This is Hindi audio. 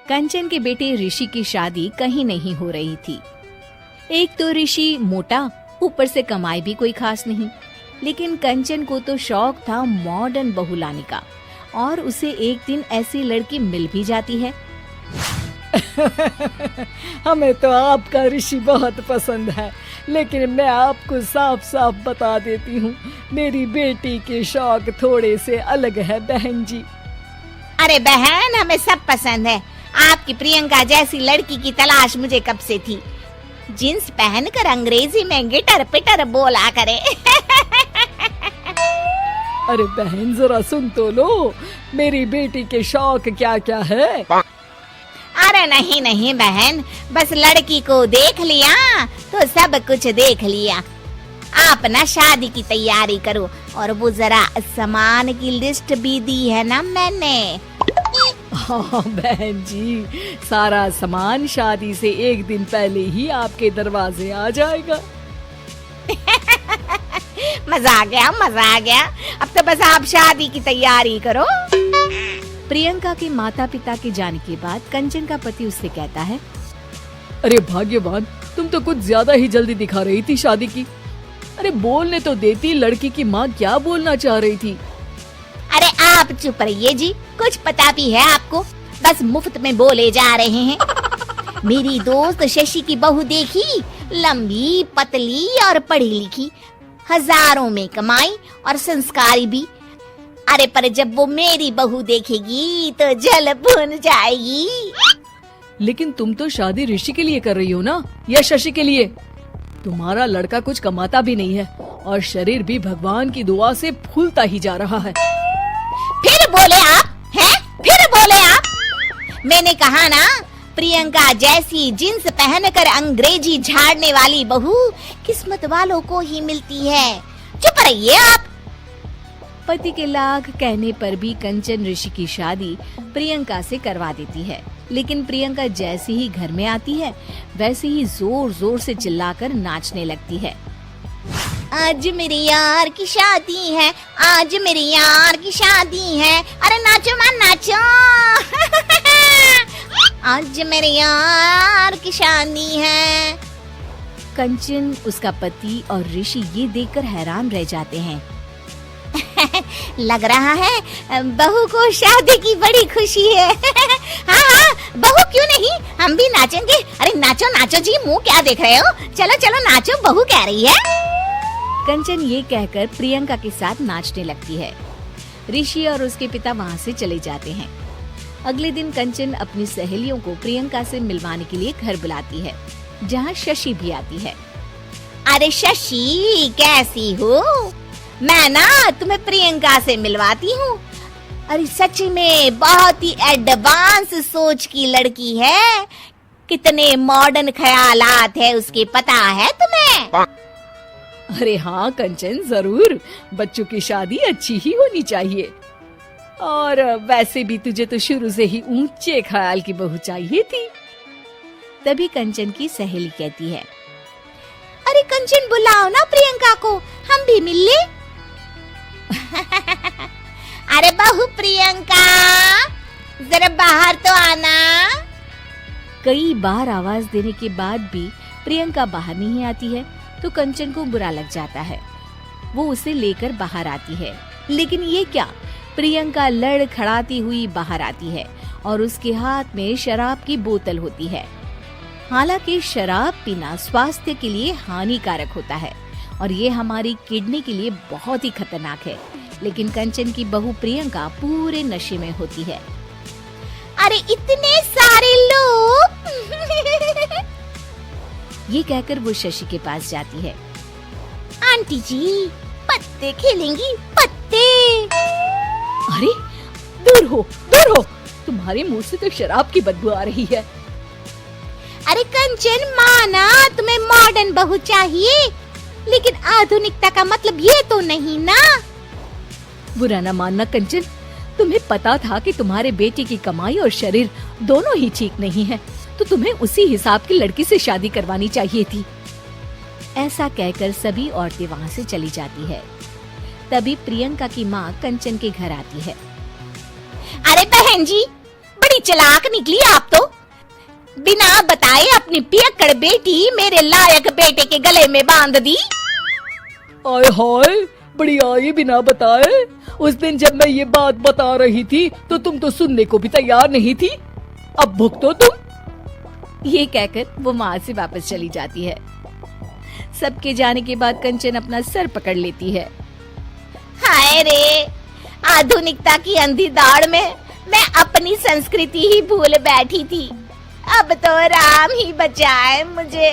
कंचन के बेटे ऋषि की शादी कहीं नहीं हो रही थी। एक तो ऋषि मोटा, ऊपर से कमाई भी कोई खास नहीं। लेकिन कंचन को तो शौक था मॉडर्न बहू लाने का, और उसे एक दिन ऐसी लड़की मिल भी जाती है। हमें तो आपका ऋषि बहुत पसंद है, लेकिन मैं आपको साफ साफ बता देती हूँ, मेरी बेटी के शौक थोड़े से अलग है बहन जी। अरे बहन, हमें सब पसंद है। आपकी प्रियंका जैसी लड़की की तलाश मुझे कब से थी। जींस पहनकर अंग्रेजी में गिटर पिटर बोला करे। अरे बहन जरा सुन तो लो, मेरी बेटी के शौक क्या क्या है। अरे नहीं नहीं बहन, बस लड़की को देख लिया तो सब कुछ देख लिया। आप ना शादी की तैयारी करो, और वो जरा सामान की लिस्ट भी दी है ना मैंने। हाँ बहन जी, सारा सामान शादी से एक दिन पहले ही आपके दरवाजे आ जाएगा। मजा आ गया, मजा आ गया। अब तो बस आप शादी की तैयारी करो। प्रियंका के माता पिता के जाने के बाद कंचन का पति उससे कहता है, अरे भाग्यवान, तुम तो कुछ ज्यादा ही जल्दी दिखा रही थी शादी की। अरे बोलने तो देती, लड़की की माँ क्या बोलना चाह रही थी। अरे आप चुप रहिए जी, कुछ पता भी है आपको, बस मुफ्त में बोले जा रहे हैं। मेरी दोस्त शशि की बहू देखी, लंबी पतली और पढ़ी लिखी, हजारों में कमाई और संस्कारी भी। अरे पर जब वो मेरी बहू देखेगी तो जल भुन जाएगी। लेकिन तुम तो शादी ऋषि के लिए कर रही हो ना, या शशि के लिए? तुम्हारा लड़का कुछ कमाता भी नहीं है, और शरीर भी भगवान की दुआ से फूलता ही जा रहा है। फिर बोले आप हैं? फिर बोले आप? मैंने कहा ना, प्रियंका जैसी जींस पहनकर अंग्रेजी झाड़ने वाली बहू किस्मत वालों को ही मिलती है। चुप रहिए आप। पति के लाख कहने पर भी कंचन ऋषि की शादी प्रियंका से करवा देती है। लेकिन प्रियंका जैसे ही घर में आती है, वैसे ही जोर जोर से चिल्लाकर नाचने लगती है। आज मेरे यार की शादी है, आज मेरे यार की शादी है। अरे नाचो मां नाचो। आज मेरे यार की शादी है। कंचन, उसका पति और ऋषि ये देखकर हैरान रह जाते हैं। लग रहा है बहू को शादी की बड़ी खुशी है। हाँ हाँ, बहू क्यों नहीं, हम भी नाचेंगे। अरे नाचो नाचो जी, मुंह क्या देख रहे हो, चलो चलो नाचो, बहू कह रही है। कंचन ये कहकर प्रियंका के साथ नाचने लगती है। ऋषि और उसके पिता वहाँ से चले जाते हैं। अगले दिन कंचन अपनी सहेलियों को प्रियंका से मिलवाने के लिए घर बुलाती है, जहाँ शशि भी आती है। अरे शशि, कैसी हो? मैं ना तुम्हें प्रियंका से मिलवाती हूँ। अरे सच में बहुत ही एडवांस सोच की लड़की है। कितने मॉडर्न ख्यालात है उसके, पता है तुम्हें? अरे हाँ कंचन, जरूर। बच्चों की शादी अच्छी ही होनी चाहिए, और वैसे भी तुझे तो शुरू से ही ऊंचे ख्याल की बहू चाहिए थी। तभी कंचन की सहेली कहती है, अरे कंचन, बुलाओ ना प्रियंका को, हम भी मिल ले। अरे बहू प्रियंका, जरा बाहर तो आना। कई बार आवाज देने के बाद भी प्रियंका बाहर नहीं आती है, तो कंचन को बुरा लग जाता है। वो उसे लेकर बाहर आती है, लेकिन ये क्या, प्रियंका लड़खड़ाती हुई बाहर आती है और उसके हाथ में शराब की बोतल होती है। हालांकि शराब पीना स्वास्थ्य के लिए हानिकारक होता है, और ये हमारी किडनी के लिए बहुत ही खतरनाक है। लेकिन कंचन की बहू प्रियंका पूरे नशे में होती है। अरे इतने सारे लोग। ये कहकर वो शशि के पास जाती है। आंटी जी, पत्ते खेलेंगी, पत्ते। अरे दूर हो, दूर हो, तुम्हारे मुंह से तो शराब की बदबू आ रही है। अरे कंचन, माना तुम्हें मॉडर्न बहू चाहिए, लेकिन आधुनिकता का मतलब ये तो नहीं ना। बुरा न मानना कंचन, तुम्हें पता था कि तुम्हारे बेटे की कमाई और शरीर दोनों ही ठीक नहीं है, तो तुम्हें उसी हिसाब की लड़की से शादी करवानी चाहिए थी। ऐसा कहकर सभी औरतें वहाँ से चली जाती है। तभी प्रियंका की माँ कंचन के घर आती है। अरे बहन जी, बड़ी चालाक निकली आप तो। बिना बताए अपनी पियक्कड़ बेटी मेरे लायक बेटे के गले में बांध दी। आय हाय, बड़ी आई बिना बताए। उस दिन जब मैं ये बात बता रही थी तो तुम तो सुनने को भी तैयार नहीं थी। अब भुगतो तुम। ये कहकर वो माँ से वापस चली जाती है। सबके जाने के बाद कंचन अपना सर पकड़ लेती है। हाय रे, आधुनिकता की अंधी दौड़ में मैं अपनी संस्कृति ही भूल बैठी थी। अब तो राम ही बचाए मुझे।